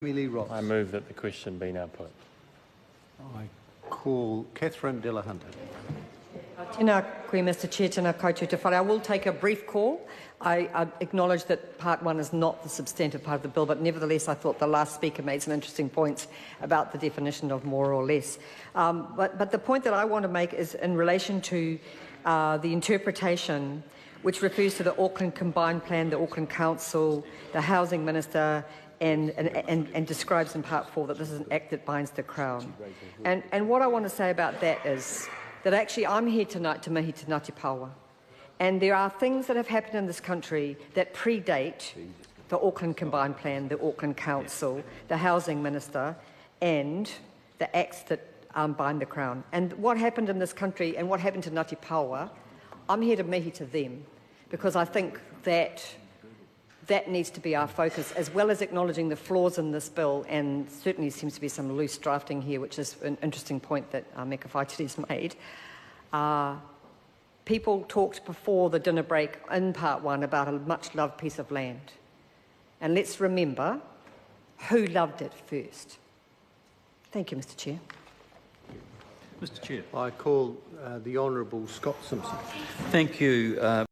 Ross. I move that the question be now put. I call Catherine Delahunty. Tēnā koe, Mr Chair, tēnā koutou te whare. I will take a brief call. I acknowledge that part one is not the substantive part of the bill, but nevertheless I thought the last speaker made some interesting points about the definition of more or less. But the point that I want to make is in relation to the interpretation which refers to the Auckland Combined Plan, the Auckland Council, the Housing Minister, and describes in part 4 that this is an act that binds the Crown. And what I want to say about that is that actually I'm here tonight to mihi te Ngāti Paoa. And there are things that have happened in this country that predate the Auckland Combined Plan, the Auckland Council, the Housing Minister, and the acts that bind the Crown. And what happened in this country and what happened to Ngāti Paoa, I'm here to mihi to them, because I think that needs to be our focus, as well as acknowledging the flaws in this bill, and certainly seems to be some loose drafting here, which is an interesting point that Meka Whaitiri's made. People talked before the dinner break in part 1 about a much-loved piece of land. And let's remember who loved it first. Thank you, Mr Chair. Mr Chair. I call the Honourable Scott Simpson. Thank you.